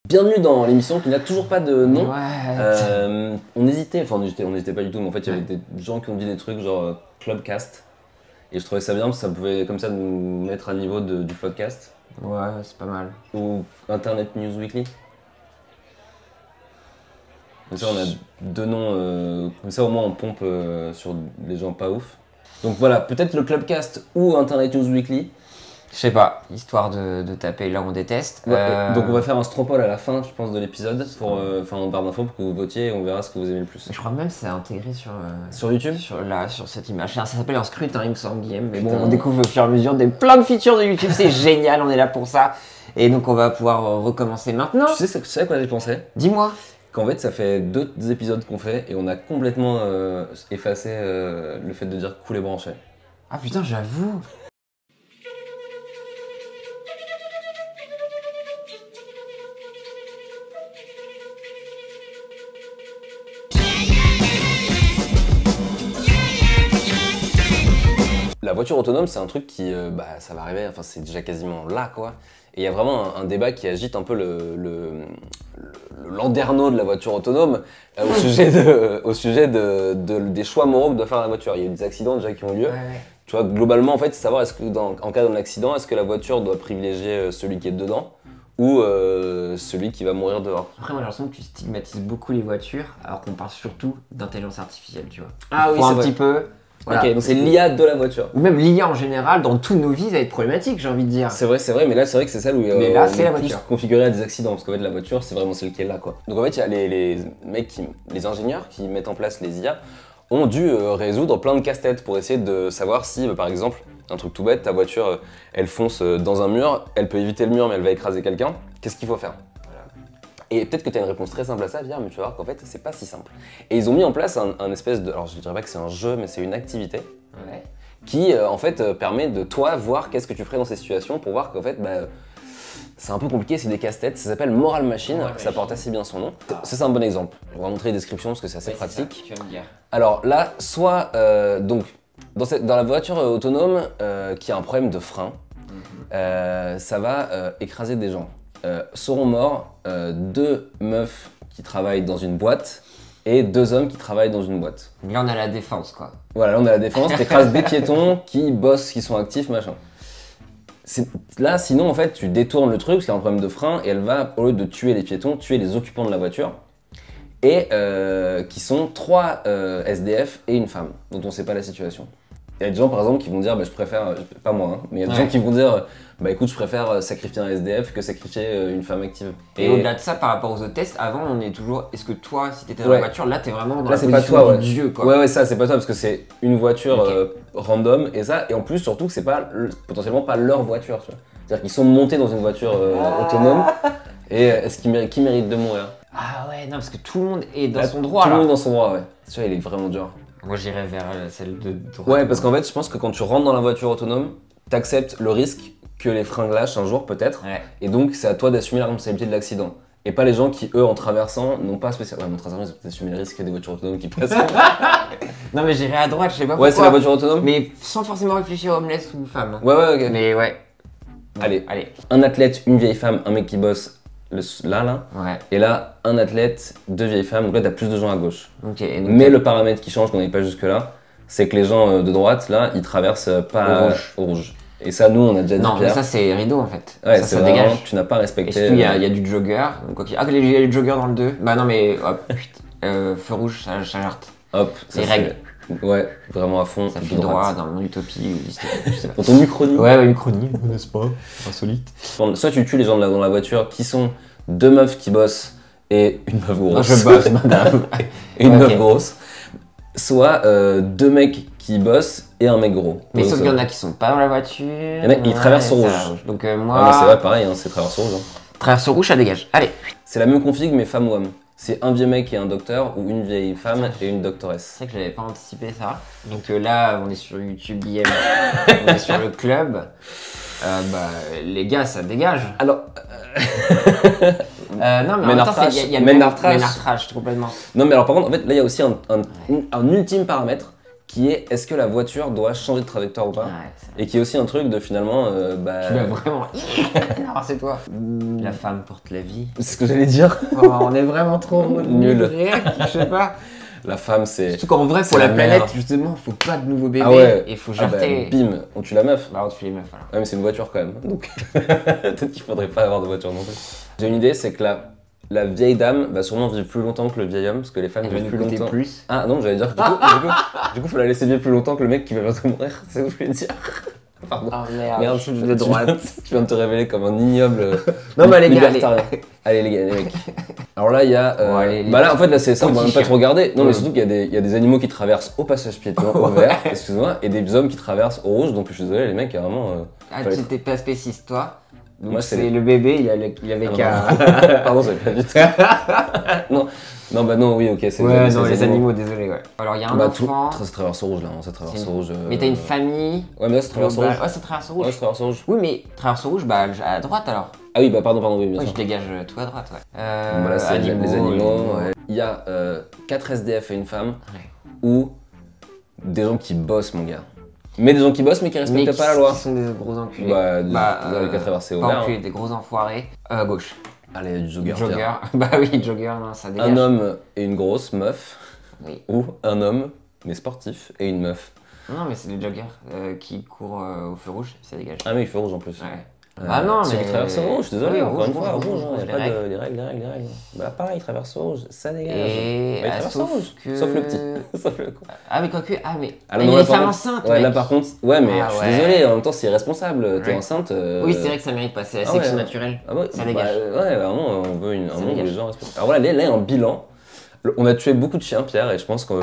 Bienvenue dans l'émission qui n'a toujours pas de nom. Ouais. On hésitait pas du tout, mais en fait il y avait des gens qui ont dit des trucs genre Clubcast. Et je trouvais ça bien parce que ça pouvait comme ça nous mettre à niveau du podcast. Ouais, c'est pas mal. Ou Internet News Weekly. Comme ça on a deux noms, comme ça au moins on pompe sur les gens pas ouf. Donc voilà, peut-être le Clubcast ou Internet News Weekly. Je sais pas, histoire de taper là on déteste. Ouais, donc on va faire un stropole à la fin, je pense, de l'épisode pour faire un barre d'infos pour que vous votiez et on verra ce que vous aimez le plus. Je crois même que c'est intégré Sur YouTube. Sur cette image. Ça s'appelle un scrutin, il me semble, Guillaume. Mais bon, Putain. on découvre au fur et à mesure plein de features de YouTube, c'est génial, on est là pour ça. Et donc on va pouvoir recommencer maintenant. Tu sais à quoi j'ai pensé? Dis-moi. Qu'en fait ça fait 2 épisodes qu'on fait et on a complètement effacé le fait de dire couler branché. Ah putain, j'avoue. La voiture autonome, c'est un truc qui, ça va arriver, enfin c'est déjà quasiment là quoi. Et il y a vraiment un débat qui agite un peu le landerneau de la voiture autonome au sujet des choix moraux que doit faire la voiture. Il y a eu des accidents déjà qui ont lieu. Ouais. Tu vois, globalement, en fait, c'est savoir est-ce que en cas d'un accident, est-ce que la voiture doit privilégier celui qui est dedans ou celui qui va mourir dehors. Après, moi j'ai l'impression que tu stigmatises beaucoup les voitures, alors qu'on parle surtout d'intelligence artificielle, tu vois. Ah oui, faut c'est un vrai. petit peu. Voilà. Ok, donc c'est l'IA de la voiture. Ou même l'IA en général, dans toutes nos vies, ça va être problématique, j'ai envie de dire. C'est vrai, mais là c'est vrai que c'est celle où Mais là, on c'est est la plus voiture. configuré à des accidents, parce qu'en fait la voiture c'est vraiment celle qui est là quoi. Donc en fait il y a les mecs, les ingénieurs qui mettent en place les IA ont dû résoudre plein de casse-têtes pour essayer de savoir si par exemple, un truc tout bête, ta voiture elle fonce dans un mur, elle peut éviter le mur mais elle va écraser quelqu'un, qu'est-ce qu'il faut faire? Et peut-être que tu as une réponse très simple à ça, mais tu vas voir qu'en fait c'est pas si simple. Et ils ont mis en place un espèce de, alors je dirais pas que c'est un jeu mais c'est une activité. Ouais. Qui en fait permet de toi voir qu'est-ce que tu ferais dans ces situations pour voir qu'en fait c'est un peu compliqué, c'est des casse-têtes, ça s'appelle Moral Machine, ça porte assez bien son nom. Ça c'est un bon exemple, on va montrer les descriptions parce que c'est assez pratique. Tu vas me dire. Alors là, soit donc dans la voiture autonome qui a un problème de frein, ça va écraser des gens. Seront morts 2 meufs qui travaillent dans une boîte et 2 hommes qui travaillent dans une boîte. Là on a la défense quoi. Voilà, là on a la défense, t'écrases des piétons qui bossent, qui sont actifs, machin. Là, sinon, en fait, tu détournes le truc parce qu'il y a un problème de frein et elle va, au lieu de tuer les piétons, tuer les occupants de la voiture et qui sont 3 SDF et une femme dont on sait pas la situation. Il y a des gens, par exemple, qui vont dire, je préfère, pas moi, hein, mais il y a des gens qui vont dire, écoute, je préfère sacrifier un SDF que sacrifier une femme active. Et au-delà de ça, par rapport aux autres tests, avant on est toujours, est-ce que toi, si t'étais dans Ouais. la voiture, là t'es vraiment dans Là, la c'est pas position toi, du dieu quoi. Ouais, ça, c'est pas toi parce que c'est une voiture Ok. random et ça, et en plus, surtout que c'est pas potentiellement pas leur voiture, tu vois. C'est-à-dire qu'ils sont montés dans une voiture autonome et est-ce qui mérite de mourir? Ah ouais, non, parce que tout le monde est dans son droit Tout là. le monde est dans son droit, ouais. Tu vois, il est vraiment dur. Moi j'irais vers celle de droite. Ouais, parce qu'en fait, je pense que quand tu rentres dans la voiture autonome, t'acceptes le risque que les freins lâchent un jour peut-être, Ouais. et donc c'est à toi d'assumer la responsabilité de l'accident. Et pas les gens qui, eux, en traversant, n'ont pas spécialement. Ouais, en traversant, ils ont peut-être assumé le risque des voitures autonomes qui passent. Non mais j'irais à droite, je sais pas pourquoi. Ouais, c'est la voiture autonome? Mais sans forcément réfléchir homeless ou femme. Ouais, ok. Mais ouais. Allez. Allez. Un athlète, une vieille femme, un mec qui bosse là. Ouais. Et là, un athlète, 2 vieilles femmes, donc là, t'as plus de gens à gauche. Ok. Et donc, Mais le paramètre qui change, qu'on n'est pas jusque-là, c'est que les gens de droite, là, ils traversent pas au rouge. Et ça, nous, on a déjà dit non, mais Pierre. ça c'est rideau en fait. Ouais, ça c'est dégage. vraiment, tu n'as pas Et respecté. surtout, il y a du jogger. Donc, ok. Ah, il y a du jogger dans le 2. Bah non, mais hop, putain. Feu rouge, ça jarte. Hop, ça Les c'est- règles. Ouais, vraiment à fond. Ça de file droit droite. dans mon utopie ou je sais pas. Dans ton uchronie. Ouais, une chronique, n'est-ce pas? Insolite. Soit tu tues les gens dans la voiture qui sont 2 meufs qui bossent et une meuf grosse. Non, je bosse, madame. Et une Ok. meuf grosse. Soit 2 mecs qui bossent et un mec gros. Mais Donc, sauf qu'il y en a qui sont pas dans la voiture. y en a qui traversent au ça rouge. rouge. Donc Ah, moi, mais c'est vrai, pareil, hein, c'est traverse rouge. Hein. traverse au rouge, ça dégage. Allez. C'est la même config, mais femme ou homme. C'est un vieux mec et un docteur ou une vieille femme et une doctoresse. C'est vrai que j'avais pas anticipé ça. Donc là, on est sur YouTube IM, on est sur le club. Les gars, ça dégage. Alors, Non, mais en même temps, Ménartrage. il y a Ménartrage. Ménartrage, complètement. non mais alors par contre, en fait, là il y a aussi un ultime paramètre qui est est-ce que la voiture doit changer de trajectoire ou pas? Ouais, Et qui est aussi un truc de finalement, tu vas vraiment. Non, c'est toi. La femme porte la vie. C'est ce que j'allais dire. Oh, on est vraiment trop Nul. réac, je sais pas. La femme, c'est. Surtout qu'en vrai, c'est pour la la planète, merde. justement, faut pas de nouveaux bébés. Ah ouais. Et faut Ah bah, jarter. bim, on tue la meuf. Bah, on te fait les meufs alors. Ouais, mais c'est une voiture quand même. Donc, peut-être qu'il faudrait pas avoir de voiture non plus. J'ai une idée, c'est que la vieille dame va sûrement vivre plus longtemps que le vieil homme, parce que les femmes Elle va vivent nous plus coûter longtemps. plus. Ah non, j'allais dire que du coup, faut la laisser vivre plus longtemps que le mec qui va bientôt mourir. C'est ce que je voulais dire. Pardon. Oh merde, Merde, je suis de droite. Tu viens de te révéler comme un ignoble. Non, bah, les gars, libertarien. Allez, les gars, les mecs. Alors là, il y a. Bon, allez, les bah là, en fait, là, c'est ça, on va même pas petits trop regarder. Non, mais Ouais. surtout qu'il y a des animaux qui traversent au passage piéton, au vert, excuse-moi, et des hommes qui traversent au rouge. Donc, je suis désolé, les mecs, il y a vraiment. Ah, fallait- tu t'es pas spéciste, toi. Donc Moi, c'est c'est les- le bébé, il avait Ah, qu'à. Pardon, j'avais pas du tout. Non, bah non, oui, ok, c'est Ouais, non, les animaux, désolé, ouais. Alors, il y a un Bah, tout, enfant. ça traverse au rouge là, ça traverse au rouge. Mais t'as une famille. Ouais, mais là, ça traverse au rouge. Ouais, ça traverse au rouge. Ouais, ça traverse au rouge. Oui, mais traverse au rouge, bah à droite alors. Ah oui, bah pardon, oui, bien Oui, sûr. je dégage tout à droite, ouais. Bon, bah là, c'est les animaux. ouais. Ouais. Il y a 4 SDF et une femme, Ouais. ou des gens qui bossent, mon gars. Mais des gens qui bossent, mais qui Mais respectent qui, pas la loi. qui sont des gros enculés. Bah, des qu'à traverser au pas vert. enculés, des gros enfoirés. À gauche. Allez, du jogger. Jogger. Pierre. Bah oui, jogger, non, ça dégage. Un homme et une grosse meuf, Oui. ou un homme, mais sportif, et une meuf. Non, mais c'est les joggers qui courent au feu rouge, ça dégage. Ah, mais il fait rouge en plus. Ouais. Ah non, Celui mais. qui traverse au rouge, je suis désolé, Oui, encore une fois, rouge, rouge, il n'y a les pas de les règles. Bah pareil, il traverse au rouge, ça dégage. Et Bah, il traverse au sauf rouge, que. sauf le petit. Sauf le con. Ah, mais quoique. Ah, mais. Ah, il y non, a là, les par femmes contre- enceintes. Ouais, là mec. par contre, ouais, mais Ah, je suis ouais. désolé, en même temps, c'est irresponsable, t'es Ouais. enceinte. Oui, c'est vrai que ça mérite pas, c'est la Ah sélection ouais. naturelle. Ah ouais, Ça bah, dégage. ouais, vraiment, on veut un Ça monde où dégage. les gens respectent. Alors voilà, là, il y a un bilan. On a tué beaucoup de chiens, Pierre, et je pense qu'on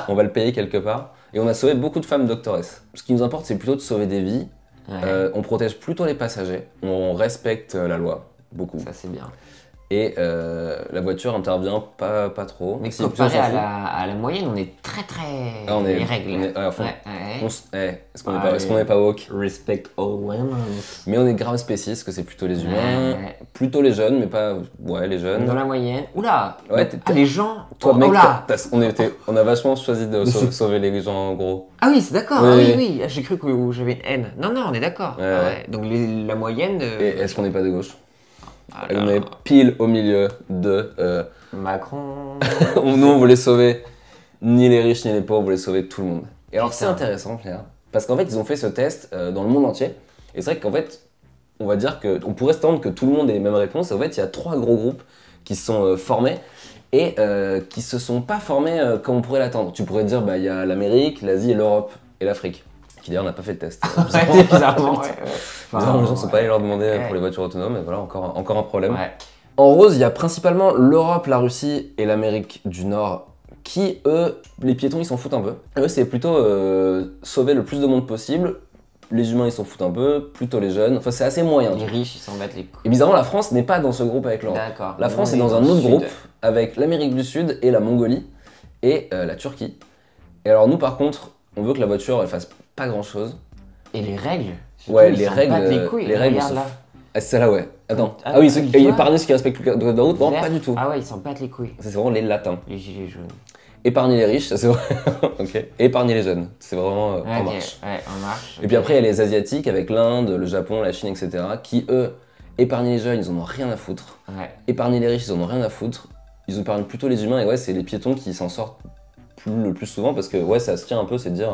on va le payer quelque part. Et on a sauvé beaucoup de femmes doctoresses. Ce qui nous importe, c'est plutôt de sauver des vies. Ouais, On protège plutôt les passagers. On respecte la loi, beaucoup. ça c'est bien. Et la voiture intervient pas trop. Mais Si, comparé on s'en fout. à la moyenne, on est très très. Ah, on est- les règles. on est- ouais, à fond. Ouais, ouais. Est-ce qu'on n'est pas woke? Respect all women. Mais on est grave spéciste, que c'est plutôt les humains, Ouais. plutôt les jeunes, mais pas. Ouais, les jeunes. Dans la moyenne. Oula! Ouais, Ah, les gens. Toi, Oh, mec, oula. on a vachement choisi de sauver les gens en gros. Ah oui, c'est d'accord. Oui, Ah oui, oui. oui. Ah, j'ai cru que j'avais une haine. Non, non, on est d'accord. Ouais, Ah ouais. Donc la moyenne. Et est-ce qu'on n'est pas de gauche? Ah Et là on est là. pile au milieu de. Macron. Nous, on voulait sauver ni les riches ni les pauvres, on voulait sauver tout le monde. Et alors, c'est Putain. intéressant, Pierre, parce qu'en fait, ils ont fait ce test dans le monde entier. Et c'est vrai qu'en fait, on va dire qu'on pourrait s'attendre que tout le monde ait les mêmes réponses. Et en fait, il y a 3 gros groupes qui se sont formés et qui se sont pas formés comme on pourrait l'attendre. Tu pourrais dire, bah, il y a l'Amérique, l'Asie et l'Europe et l'Afrique, qui d'ailleurs n'a pas fait de test. Ouais, bizarrement. Ouais. Bizarrement, les gens sont pas allés leur demander Ouais. pour les voitures autonomes, et voilà, encore un problème. Ouais. En rose, il y a principalement l'Europe, la Russie et l'Amérique du Nord qui, eux, les piétons, ils s'en foutent un peu. Eux, c'est plutôt sauver le plus de monde possible. Les humains, ils s'en foutent un peu, plutôt les jeunes. Enfin, c'est assez moyen. Les riches, ils s'en battent les couilles. Et bizarrement, la France n'est pas dans ce groupe avec l'Europe. D'accord. La France On est dans un le autre sud. groupe avec l'Amérique du Sud et la Mongolie et la Turquie. Et alors, nous, par contre, on veut que la voiture, elle fasse pas grand-chose. Et les règles. surtout, Ouais, ils les s'en règles, battent les couilles. les règles Regarde sont- là. Ah, c'est celle-là, ouais. Attends. Ah, Ah oui, tu ceux vois qui épargnent ceux qui respectent le code de la route, vraiment Vert. pas du tout. Ah ouais, ils s'en battent les couilles. Ça, c'est vraiment les latins. Les gilets jaunes. Épargner les riches, ça c'est vrai. Ok. Et épargner les jeunes, c'est vraiment Ouais, en ok, marche. Ouais, en marche. Et puis après, il y a les Asiatiques avec l'Inde, le Japon, la Chine, etc. qui eux, épargner les jeunes, ils en ont rien à foutre. Ouais. Épargner les riches, ils en ont rien à foutre. Ils épargnent plutôt les humains, et ouais, c'est les piétons qui s'en sortent le plus souvent parce que ouais, ça se tient un peu, c'est de dire.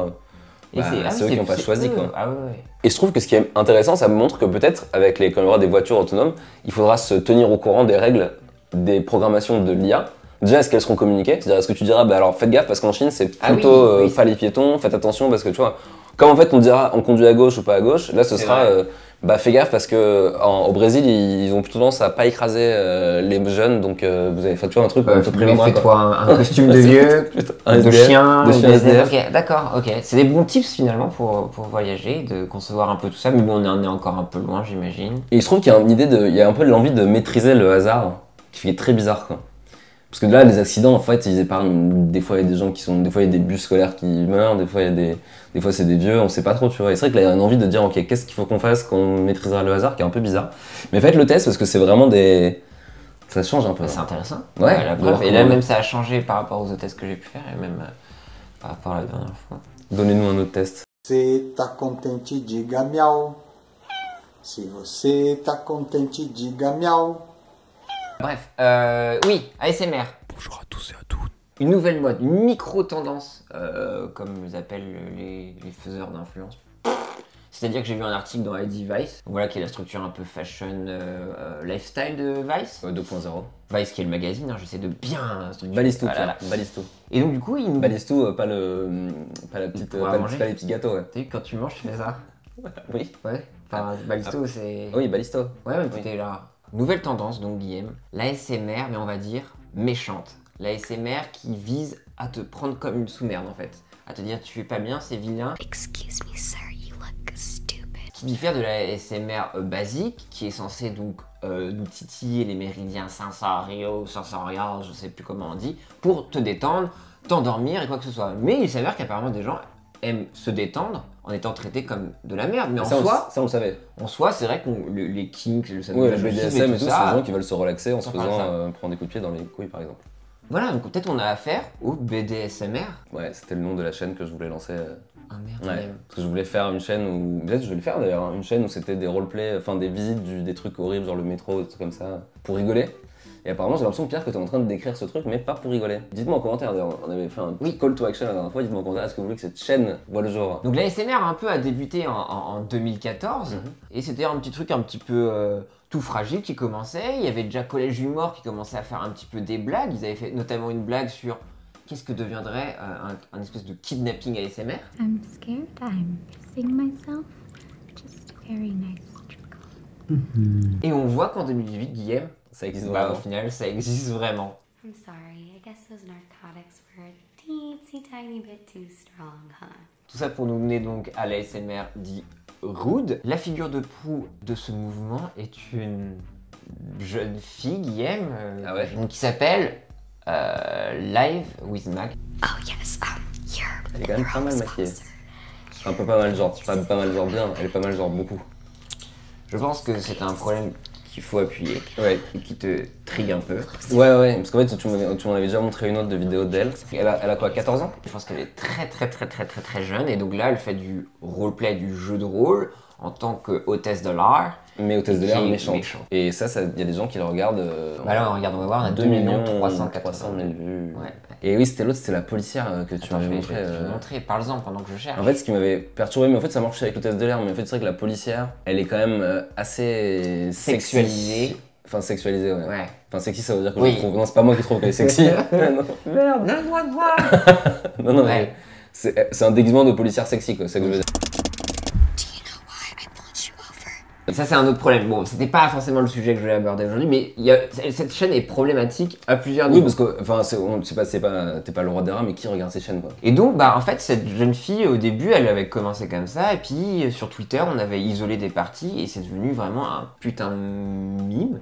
Et Bah, ah c'est oui, eux qui n'ont pas c'est choisi, eux. quoi. Ah ouais, ouais. Et je trouve que ce qui est intéressant, ça me montre que peut-être, avec quand il y aura des voitures autonomes, il faudra se tenir au courant des règles des programmations de l'IA. Déjà, est-ce qu'elles seront communiquées? C'est-à-dire, est-ce que tu diras, bah alors faites gaffe parce qu'en Chine, c'est Ah oui, plutôt oui. pas les piétons, faites attention parce que tu vois, comme en fait on dira on conduit à gauche ou pas à gauche, là ce C'est sera vrai. bah fais gaffe parce que au Brésil, ils ont plutôt tendance à pas écraser les jeunes, donc vous avez fait tu vois un truc où on te Mais préviendra. quoi. fais-toi un costume de vieux, Un de SDF, chien, de chien SDF. Ok, d'accord, ok. C'est des bons tips finalement pour voyager, de concevoir un peu tout ça, mais bon, on en est encore un peu loin, j'imagine. Et je trouve qu'il y a une idée il y a un peu l'envie de maîtriser le hasard, qui fait très bizarre quoi. Parce que là, les accidents, en fait, ils épargnent. Des fois, il y a des gens qui sont. Des fois, il y a des bus scolaires qui meurent. Des fois, des fois, c'est des vieux. On sait pas trop, tu vois. Et c'est vrai que là, il y a une envie de dire, ok, qu'est-ce qu'il faut qu'on fasse qu'on maîtrisera le hasard, qui est un peu bizarre. Mais faites le test parce que c'est vraiment des. Ça change un peu. C'est intéressant. Ouais, la de voir preuve. Et là, comment- même ça a changé par rapport aux autres tests que j'ai pu faire, et même par rapport à la dernière fois. Donnez-nous un autre test. Você tá contente, diga miau. Si você tá contente, diga miau. Bref, oui, ASMR. Bonjour à tous et à toutes. Une nouvelle mode, une micro-tendance, comme les appellent les faiseurs d'influence. C'est-à-dire que j'ai vu un article dans ID Vice, voilà, qui est la structure un peu fashion, lifestyle de Vice. 2.0. Vice qui est le magazine, hein, j'essaie de bien structurer. Balistou, Voilà. Balistou. Et donc du coup, il nous... Balistou, pas la petite, Pour manger. pas les petits gâteaux, ouais. Tu sais, quand tu manges, tu fais ça. Oui. Ouais. Enfin, Balisto, c'est... Oui, Balisto. Ouais, mais Oui. t'étais là. Nouvelle tendance, donc, Guillaume. L'ASMR, mais on va dire méchante. L'ASMR qui vise à te prendre comme une sous-merde, en fait. À te dire, tu es pas bien, c'est vilain. Excuse me, sir, you look stupid. Qui diffère de la ASMR basique, qui est censée donc nous titiller les méridiens sensoriaux, je sais plus comment on dit, pour te détendre, t'endormir et quoi que ce soit. Mais il s'avère qu'apparemment des gens aiment se détendre en étant traités comme de la merde. Mais Ça, on le savait. en soi, c'est vrai que les kinks, le Oui, le sadomasochisme BDSM et tout, c'est ça, des gens qui veulent se relaxer en se on parle faisant prendre des coups de pied dans les couilles, par exemple. Voilà, donc peut-être on a affaire au BDSMR. Ouais, c'était le nom de la chaîne que je voulais lancer. Ah merde, Ouais, même. parce que je voulais faire une chaîne où. Peut-être je vais le faire d'ailleurs, hein, une chaîne où c'était des roleplays, enfin des visites des trucs horribles, genre le métro, des trucs comme ça, pour rigoler. Et apparemment, j'ai l'impression, Pierre, que tu es en train de décrire ce truc, mais pas pour rigoler. Dites-moi en commentaire, d'ailleurs, on avait fait un petit call to action la dernière fois, dites-moi en commentaire, est-ce que vous voulez que cette chaîne voit le jour? Donc l'ASMR un peu a débuté en 2014, et c'était un petit truc un petit peu tout fragile qui commençait. Il y avait déjà Collège Humour qui commençait à faire un petit peu des blagues. Ils avaient fait notamment une blague sur qu'est-ce que deviendrait un espèce de kidnapping ASMR. I'm scared. I'm seeing myself. Just a very nice trickle. Et on voit qu'en 2018, Guillaume, Ça existe bah, au vraiment. final, ça existe vraiment. I'm sorry, I guess those narcotics were a teensy tiny bit too strong, huh? Tout ça pour nous mener donc à l'ASMR dit rude. La figure de proue de ce mouvement est une jeune fille, Guillaume, Ah ouais. donc, qui s'appelle Live with Mac. Oh yes, you're Elle est quand même pas mal maquillée. Un peu pas mal genre, pas mal genre bien, elle est pas mal genre beaucoup. Je pense que c'est un problème qu'il faut appuyer Ouais. et qui te trigue un peu. Ouais, parce qu'en fait, tu m'en avais déjà montré une autre de vidéo d'elle. Elle a quoi, 14 ans? Je pense qu'elle est très jeune et donc là elle fait du roleplay, du jeu de rôle en tant que hôtesse de l'art. Mais hôtesse de l'air Qui est méchante. méchant. Et ça, il y a des gens qui le regardent. Bah là regarde, on va voir, on a 2 380 000 vues. Ouais. Et oui, c'était l'autre, c'était la policière que tu Attends, m'avais je montré. vais te montrer, parle-en pendant que je cherche. En fait, ce qui m'avait perturbé, mais en fait, ça marchait avec l'hôtesse de l'air, mais en fait, c'est vrai que la policière, elle est quand même assez Sexualisée. sexy. Enfin, sexualisée, ouais. Ouais. Enfin, sexy, ça veut dire que Oui. je trouve. Non, c'est pas moi qui trouve qu'elle est sexy. Non. Merde. Non, Ouais. mais c'est un déguisement de policière sexy, quoi. C'est ça que je veux dire. Do you know why I pulled you over? Ça c'est un autre problème. Bon, c'était pas forcément le sujet que je voulais aborder aujourd'hui, mais cette chaîne est problématique à plusieurs Oui, niveaux. parce que, enfin, t'es pas le roi des rats, mais qui regarde ces chaînes, quoi. Et donc, bah, en fait, cette jeune fille, au début, elle avait commencé comme ça, et puis sur Twitter, on avait isolé des parties, et c'est devenu vraiment un putain de mime.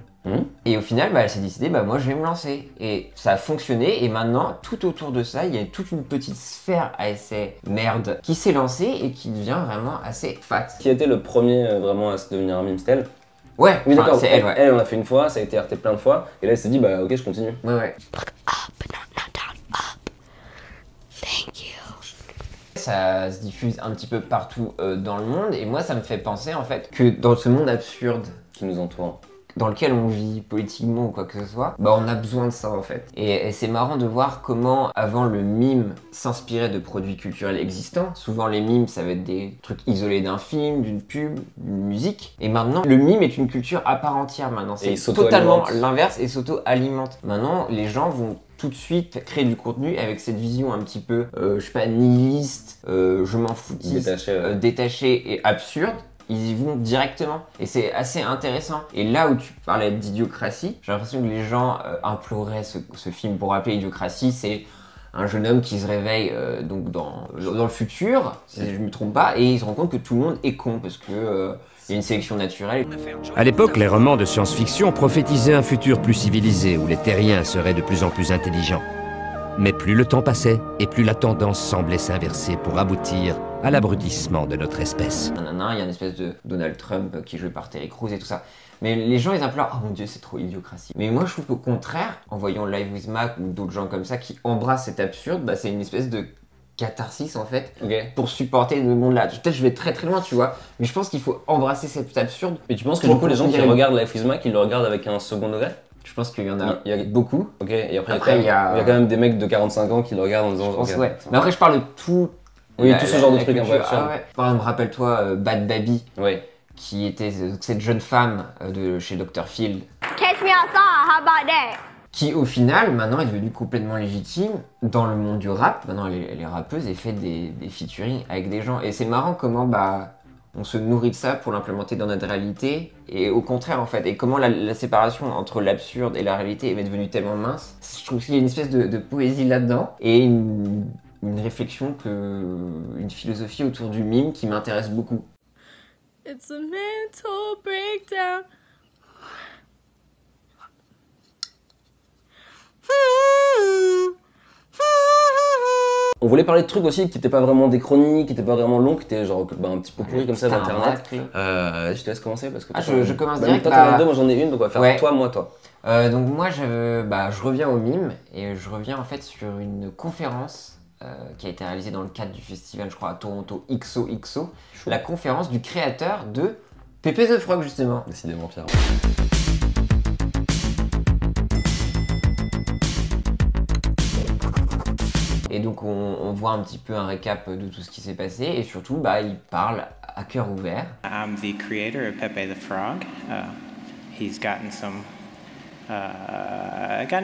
Et au final, bah, elle s'est décidée, bah, moi, je vais me lancer. Et ça a fonctionné, et maintenant, tout autour de ça, il y a toute une petite sphère assez merde qui s'est lancée et qui devient vraiment assez fat. Qui a été le premier vraiment à se devenir un meme, c'était elle? Ouais, Oui, enfin, d'accord. c'est elle, ouais. Elle, on a fait une fois, ça a été RT plein de fois, et là, elle s'est dit, bah, ok, je continue. Ouais, ouais. Up, not down, up. Thank you. Ça se diffuse un petit peu partout dans le monde, et moi, ça me fait penser, en fait, que dans ce monde absurde, Qui nous entoure. dans lequel on vit politiquement ou quoi que ce soit, bah on a besoin de ça en fait. Et c'est marrant de voir comment avant le mime s'inspirait de produits culturels existants. Souvent les mimes ça va être des trucs isolés d'un film, d'une pub, d'une musique. Et maintenant le mime est une culture à part entière maintenant. Et C'est il totalement s'auto-alimente. l'inverse et s'auto-alimente. Maintenant les gens vont tout de suite créer du contenu avec cette vision un petit peu, je sais pas, nihiliste, je m'en foutiste, Détaché, détaché et absurde. Ils y vont directement et c'est assez intéressant. Et là où tu parlais d'Idiocratie, j'ai l'impression que les gens imploraient ce film. Pour rappeler, Idiocratie, c'est un jeune homme qui se réveille donc dans le futur, si je ne me trompe pas, et il se rend compte que tout le monde est con parce que il y a une sélection naturelle. À l'époque, les romans de science-fiction prophétisaient un futur plus civilisé où les terriens seraient de plus en plus intelligents. Mais plus le temps passait et plus la tendance semblait s'inverser pour aboutir à l'abrutissement de notre espèce. Nanana, il y a une espèce de Donald Trump qui est joué par Terry Crews et tout ça. Mais les gens ils implorent, oh mon dieu c'est trop Idiocratie. Mais moi je trouve qu'au contraire, en voyant Live with Mac ou d'autres gens comme ça qui embrassent cet absurde, bah, c'est une espèce de catharsis en fait Ok. pour supporter ce monde-là. Peut-être je vais très très loin, tu vois, mais je pense qu'il faut embrasser cet absurde. Et tu penses que du coup, les gens qui Pour- regardent Life is Mac, ils le regardent avec un second degré? Je pense qu'il y en a Il y a- beaucoup. Ok, et après, Après, il y a quand même des mecs de 45 ans qui le regardent en disant. Je pense, ok, ouais. ça Mais après, je parle de tout. Oui, tout ce genre de trucs un peu culture. absurdes. Ah ouais. Par exemple, rappelle-toi Bad Baby, Oui. qui était cette jeune femme de chez Dr. Phil, Catch me outside, how about that? qui au final, maintenant, est devenue complètement légitime dans le monde du rap. Maintenant, elle est rappeuse et fait des featuring avec des gens. Et c'est marrant comment bah, on se nourrit de ça pour l'implémenter dans notre réalité. Et au contraire, en fait. Et comment la séparation entre l'absurde et la réalité est devenue tellement mince. Je trouve qu'il y a une espèce de poésie là-dedans. Et une réflexion, une philosophie autour du mime qui m'intéresse beaucoup. It's a mental breakdown. On voulait parler de trucs aussi qui n'étaient pas vraiment des chroniques, qui n'étaient pas vraiment longs, qui étaient genre bah, un petit peu pourris comme ça d'internet. Je te laisse commencer parce que. Je commence direct. Toi, t'en as deux, moi j'en ai une, donc on va faire Ouais. toi, moi, toi. Donc moi je reviens au mime et je reviens en fait sur une conférence qui a été réalisée dans le cadre du festival, je crois à Toronto XOXO, la conférence du créateur de Pepe the Frog justement. Décidément, Pierre. Et donc on voit un petit peu un récap de tout ce qui s'est passé et surtout bah, il parle à cœur ouvert. I'm the creator of Pepe the Frog. He's gotten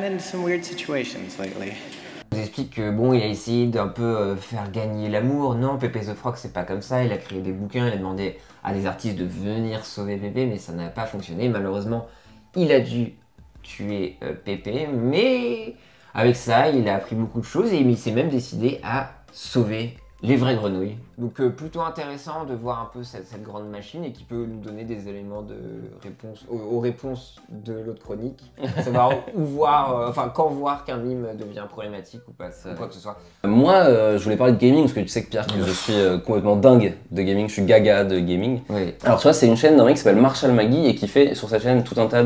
into some weird situations lately. Il nous explique que bon, il a essayé d'un peu faire gagner l'amour. Non, Pepe the Frog, c'est pas comme ça. Il a créé des bouquins, il a demandé à des artistes de venir sauver Pepe, mais ça n'a pas fonctionné. Malheureusement, il a dû tuer Pepe, mais avec ça, il a appris beaucoup de choses et il s'est même décidé à sauver les vraies grenouilles. Donc plutôt intéressant de voir un peu cette grande machine et qui peut nous donner des éléments de réponse aux réponses de l'autre chronique. Savoir où voir, quand voir qu'un mime devient problématique ou pas, ou quoi que ce soit. Moi, je voulais parler de gaming parce que tu sais que Pierre, que je suis complètement dingue de gaming, je suis gaga de gaming. Oui. Alors tu vois, c'est une chaîne d'un mec qui s'appelle Marshall Magui et qui fait sur sa chaîne tout un tas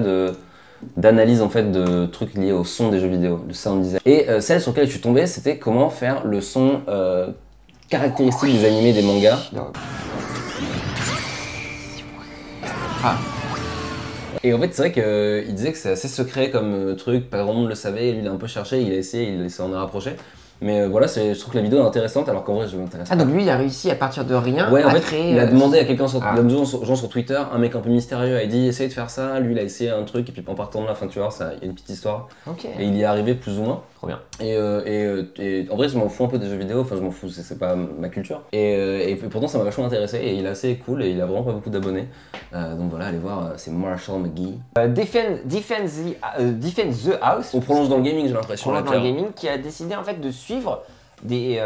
d'analyse en fait de trucs liés au son des jeux vidéo, le sound design. Et celle sur laquelle je suis tombé, c'était comment faire le son caractéristique des animés, des mangas. Et en fait, c'est vrai qu'il disait que c'est assez secret comme truc, pas grand monde le savait, lui il a un peu cherché, il a essayé, il s'en est rapproché. Mais voilà, je trouve que la vidéo est intéressante alors qu'en vrai je m'intéresse pas. Ah donc lui il a réussi à partir de rien Ouais, en à fait, créer... il a demandé à quelqu'un, il a demandé aux gens sur Twitter, un mec un peu mystérieux, a dit essaye de faire ça, lui il a essayé un truc et puis en partant de là, tu vois, il y a une petite histoire. Ok. Et il y est arrivé plus ou moins. Trop bien. Et en vrai, je m'en fous un peu des jeux vidéo, enfin je m'en fous, c'est pas ma culture. Et pourtant ça m'a vachement intéressé et il est assez cool et il a vraiment pas beaucoup d'abonnés. Donc voilà, allez voir, c'est Marshall Magui. Defend the House. On prolonge dans le gaming, j'ai l'impression. Dans le gaming, qui a décidé en fait de suivre des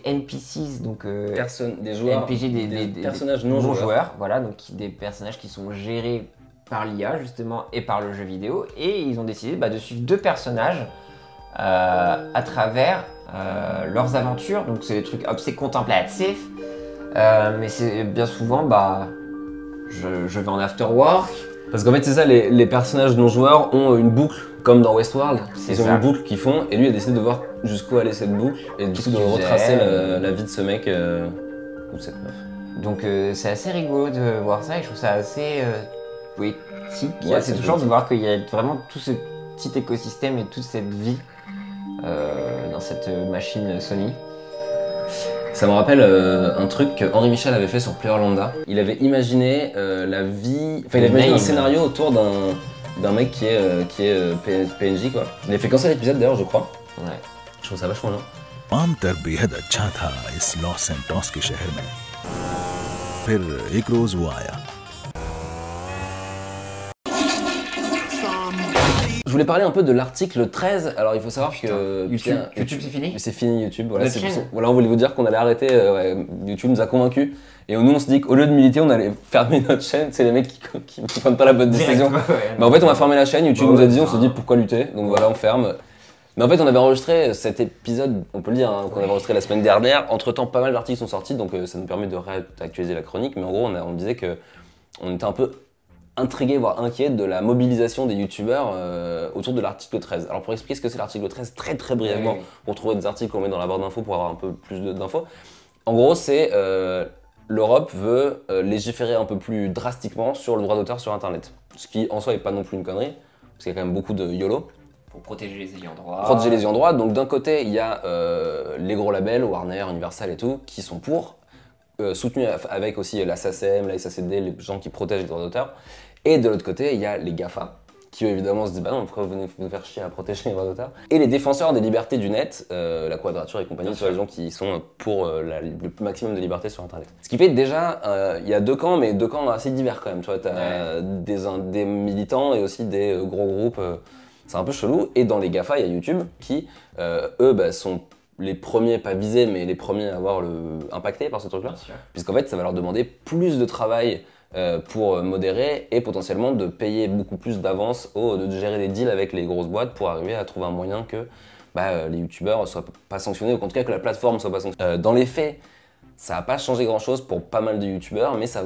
NPCs, donc des joueurs, NPG, des personnages non joueurs. Voilà, donc des personnages qui sont gérés par l'IA justement et par le jeu vidéo, et ils ont décidé de suivre deux personnages à travers leurs aventures. Donc c'est des trucs assez contemplatifs, mais c'est bien souvent je vais en after work. Parce qu'en fait c'est ça, les personnages non joueurs ont une boucle comme dans Westworld. Ils ont une boucle qu'ils font et lui a décidé de voir jusqu'où allait cette boucle et du coup de retracer la vie de ce mec ou de cette meuf. Donc c'est assez rigolo de voir ça et je trouve ça assez poétique. Ouais, c'est toujours de voir qu'il y a vraiment tout ce petit écosystème et toute cette vie dans cette machine Sony. Ça me rappelle un truc que Henri Michel avait fait sur Playerlanda. Il avait imaginé la vie... Enfin, il avait imaginé un scénario autour d'un mec qui est PNJ, quoi. Il a fait qu'un seul épisode, d'ailleurs, je crois. Ouais. Je trouve ça vachement bien. आमतर बेहद अच्छा था इस Los Santos के शहर में फिर एक रोज वो आया Je voulais parler un peu de l'article 13. Alors il faut savoir que YouTube c'est fini. C'est fini YouTube. Voilà, on voulait vous dire qu'on allait arrêter. YouTube nous a convaincus. Et nous on se dit qu'au lieu de militer, on allait fermer notre chaîne. C'est les mecs qui prennent pas la bonne décision. Mais en fait, on va fermer la chaîne. YouTube nous a dit, on se dit pourquoi lutter. Donc voilà, on ferme. Mais en fait, on avait enregistré cet épisode, on peut le dire, qu'on avait enregistré la semaine dernière. Entre temps, pas mal d'articles sont sortis, donc ça nous permet de réactualiser la chronique. Mais en gros, on disait que on était un peu intrigué, voire inquiet de la mobilisation des youtubeurs autour de l'article 13. Alors pour expliquer ce que c'est l'article 13 très brièvement, pour trouver des articles qu'on met dans la barre d'infos pour avoir un peu plus d'infos. En gros, c'est l'Europe veut légiférer un peu plus drastiquement sur le droit d'auteur sur Internet. Ce qui en soi n'est pas non plus une connerie, parce qu'il y a quand même beaucoup de YOLO. Pour protéger les ayants droit. Protéger les ayants droit. Donc d'un côté, il y a les gros labels, Warner, Universal et tout, qui sont pour, soutenus avec aussi la SACEM, la SACD, les gens qui protègent les droits d'auteur. Et de l'autre côté, il y a les GAFA, qui évidemment se disent bah non, pourquoi vous venez nous faire chier à protéger les droits d'auteur. Et les défenseurs des libertés du net, la Quadrature et compagnie, soit les gens qui sont pour le maximum de liberté sur Internet. Ce qui fait déjà, il y a deux camps, mais deux camps assez divers quand même. Tu vois, t'as des militants et aussi des gros groupes. C'est un peu chelou. Et dans les GAFA, il y a YouTube qui, eux, sont les premiers, pas visés, mais les premiers à avoir impacté par ce truc-là. Puisqu'en fait, ça va leur demander plus de travail pour modérer et potentiellement de payer beaucoup plus d'avance, de gérer des deals avec les grosses boîtes pour arriver à trouver un moyen que les youtubeurs ne soient pas sanctionnés, ou en tout cas que la plateforme ne soit pas sanctionnée. Dans les faits, ça n'a pas changé grand-chose pour pas mal de youtubeurs, mais ça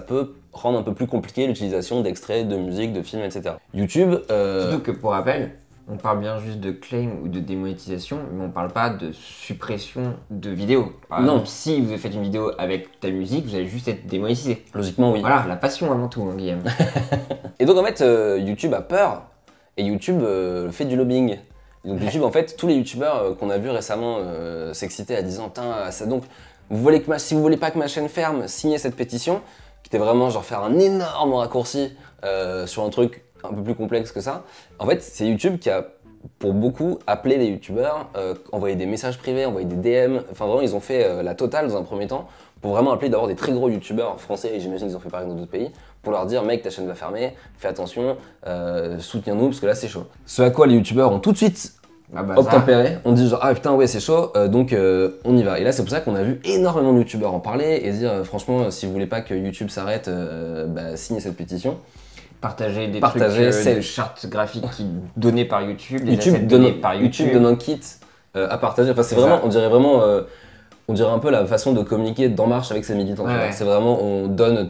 peut rendre un peu plus compliqué l'utilisation d'extraits, de musique, de films, etc. YouTube... Surtout que pour rappel, on parle bien juste de claim ou de démonétisation, mais on parle pas de suppression de vidéos. Par exemple, si vous faites une vidéo avec ta musique, vous allez juste être démonétisé. Logiquement, oui. Voilà, la passion avant tout, hein, Guillaume. Et donc en fait, YouTube a peur, et YouTube fait du lobbying. Et donc YouTube, en fait, tous les youtubeurs qu'on a vus récemment s'exciter à disant « ça donc, si vous voulez pas que ma chaîne ferme, signez cette pétition », qui était vraiment genre faire un énorme raccourci sur un truc un peu plus complexe que ça. En fait, c'est YouTube qui a, pour beaucoup, appelé les youtubeurs, envoyé des messages privés, envoyé des DM, enfin vraiment ils ont fait la totale dans un premier temps, pour vraiment appeler d'avoir des très gros youtubeurs français, et j'imagine qu'ils ont fait pareil dans d'autres pays, pour leur dire mec ta chaîne va fermer, fais attention, soutiens-nous parce que là c'est chaud. Ce à quoi les youtubeurs ont tout de suite obtempéré, on dit genre ah putain ouais c'est chaud, donc on y va. Et là c'est pour ça qu'on a vu énormément de youtubeurs en parler et dire franchement si vous voulez pas que YouTube s'arrête, signez cette pétition. Partager des trucs, des chartes graphiques donnés par YouTube, des YouTube donne un kit à partager. Enfin, c'est vraiment, on dirait un peu la façon de communiquer d'En Marche avec ses militants. C'est vraiment, on donne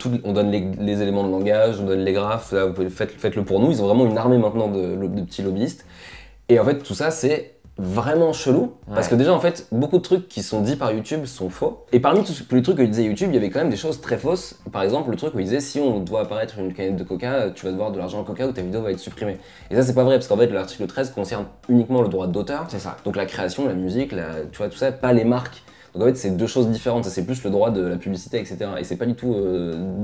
les éléments de langage, on donne les graphes, là, faites-le pour nous. Ils ont vraiment une armée maintenant de petits lobbyistes. Et en fait, tout ça, c'est vraiment chelou, parce que déjà en fait beaucoup de trucs qui sont dits par YouTube sont faux, et parmi tous les trucs que disait YouTube il y avait quand même des choses très fausses. Par exemple le truc où il disait si on doit apparaître une canette de coca tu vas devoir de l'argent à coca ou ta vidéo va être supprimée, et ça c'est pas vrai parce qu'en fait l'article 13 concerne uniquement le droit d'auteur, c'est ça, donc la création, la musique, tu vois tout ça, pas les marques. Donc en fait c'est deux choses différentes, ça c'est plus le droit de la publicité etc, et c'est pas du tout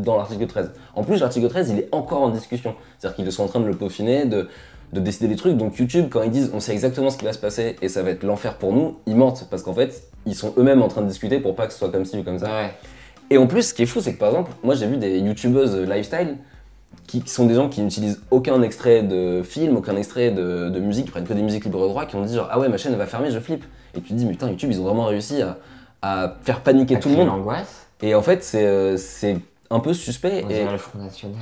dans l'article 13. En plus l'article 13 il est encore en discussion, c'est-à-dire qu'ils sont en train de le peaufiner, de décider des trucs. Donc YouTube, quand ils disent on sait exactement ce qui va se passer et ça va être l'enfer pour nous, ils mentent parce qu'en fait ils sont eux-mêmes en train de discuter pour pas que ce soit comme ci ou comme ça. Et en plus ce qui est fou c'est que par exemple moi j'ai vu des youtubeuses lifestyle qui sont des gens qui n'utilisent aucun extrait de film, aucun extrait de musique, ils prennent que des musiques libres de droit, qui ont dit genre ah ouais ma chaîne elle va fermer, je flippe. Et tu te dis mais putain YouTube ils ont vraiment réussi à faire paniquer tout le monde. L'angoisse. Et en fait c'est un peu suspect. On dirait le Front National.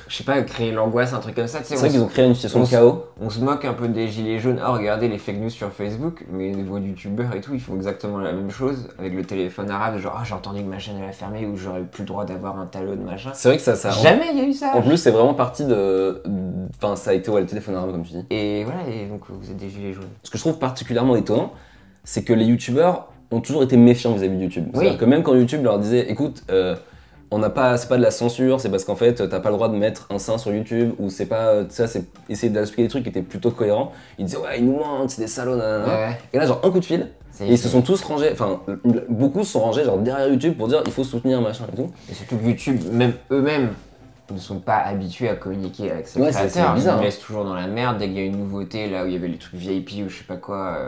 Je sais pas, créer l'angoisse, un truc comme ça. C'est vrai qu'ils ont créé une situation de chaos. On se moque un peu des gilets jaunes. Oh, regardez les fake news sur Facebook, mais les voix youtubeurs et tout, ils font exactement la même chose avec le téléphone arabe. Genre, oh, j'ai entendu que ma chaîne elle a fermé ou j'aurais plus le droit d'avoir un talon de machin. C'est vrai que ça. Jamais il y a eu ça. En plus, c'est vraiment parti de. Enfin, ça a été le téléphone arabe, comme tu dis. Et voilà, et donc vous êtes des gilets jaunes. Ce que je trouve particulièrement étonnant, c'est que les youtubeurs ont toujours été méfiants vis-à-vis de YouTube. C'est-à-dire que même quand YouTube leur disait, écoute, c'est pas de la censure, c'est parce qu'en fait t'as pas le droit de mettre un sein sur YouTube, ou c'est pas ça, c'est essayer d'expliquer des trucs qui étaient plutôt cohérents. Ils disaient ouais ils nous mentent, c'est des salauds, nanana. Et là genre un coup de fil, et ils se sont tous rangés, enfin beaucoup se sont rangés genre derrière YouTube pour dire il faut soutenir machin et tout. Et surtout que YouTube, même eux-mêmes ne sont pas habitués à communiquer avec ses créateurs, c'est bizarre, ils laissent toujours dans la merde. Dès qu'il y a une nouveauté, là où il y avait les trucs VIP ou je sais pas quoi,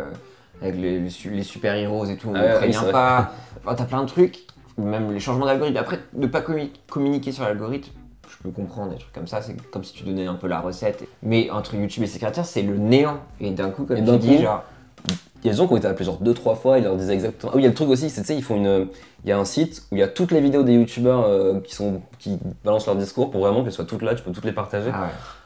avec les super-héros et tout, on ne prévient pas, enfin, t'as plein de trucs. Même les changements d'algorithme. Après, ne pas communiquer sur l'algorithme, je peux comprendre des trucs comme ça, c'est comme si tu donnais un peu la recette. Mais entre YouTube et ses créateurs, c'est le néant. Et d'un coup, comme tu dis, genre. Il y a des gens qui ont été appelés genre 2-3 fois, ils leur disaient exactement. Ah oui, il y a le truc aussi, c'est tu sais, il y a un site où il y a toutes les vidéos des youtubeurs qui balancent leur discours pour vraiment qu'elles soient toutes là, tu peux toutes les partager.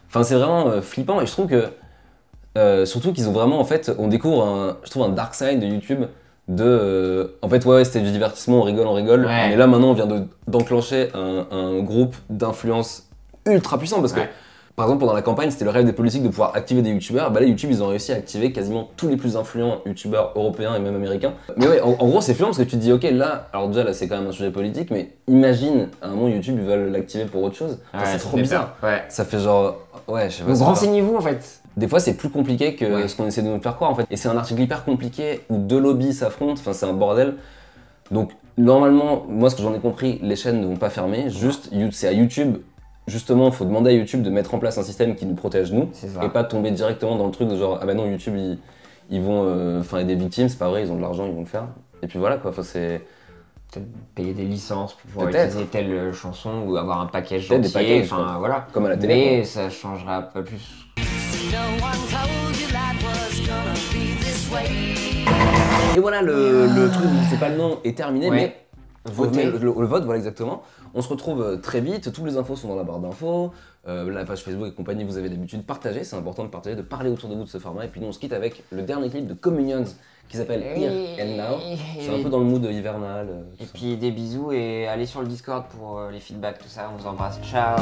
Enfin, c'est vraiment flippant, et je trouve que. Surtout qu'ils ont vraiment, en fait, on découvre je trouve un dark side de YouTube. En fait ouais c'était du divertissement, on rigole, mais là maintenant on vient d'enclencher un groupe d'influence ultra puissant parce que, Ouais. par exemple, pendant la campagne, c'était le rêve des politiques de pouvoir activer des youtubeurs. Bah là, YouTube, ils ont réussi à activer quasiment tous les plus influents youtubeurs européens et même américains. Mais ouais, en gros, c'est fluent parce que tu te dis, ok, là, alors déjà, là, c'est quand même un sujet politique, mais imagine, à un moment, YouTube, ils veulent l'activer pour autre chose. Enfin, Ouais, c'est ça trop fait bizarre. peur. Ouais. Ça fait genre, ouais, je sais pas. Donc c'est pas- renseignez-vous en fait. Des fois, c'est plus compliqué que Ouais. ce qu'on essaie de nous faire croire, en fait. Et c'est un article hyper compliqué où deux lobbies s'affrontent, enfin, c'est un bordel. Donc, normalement, moi, ce que j'en ai compris, les chaînes ne vont pas fermer, juste, c'est à YouTube. Justement, il faut demander à YouTube de mettre en place un système qui nous protège nous C'est ça. et pas tomber directement dans le truc de genre ah bah non YouTube ils vont enfin aider des victimes, c'est pas vrai, ils ont de l'argent, ils vont le faire. Et puis voilà quoi, enfin c'est Peut-être payer des licences pour pouvoir Peut-être. utiliser telle chanson ou avoir un package Peut-être des entier, packages, enfin quoi. voilà. Comme à la télé, Mais quoi. ça changera pas plus. Et voilà le truc, c'est pas le nom est terminé, Ouais. mais Votez. le vote, voilà exactement. On se retrouve très vite, toutes les infos sont dans la barre d'infos, la page Facebook et compagnie, vous avez d'habitude partagé, c'est important de partager, de parler autour de vous de ce format. Et puis nous on se quitte avec le dernier clip de Communions qui s'appelle Here and Now. C'est un peu dans le mood hivernal. Et puis des bisous et allez sur le Discord pour les feedbacks, tout ça. On vous embrasse. Ciao.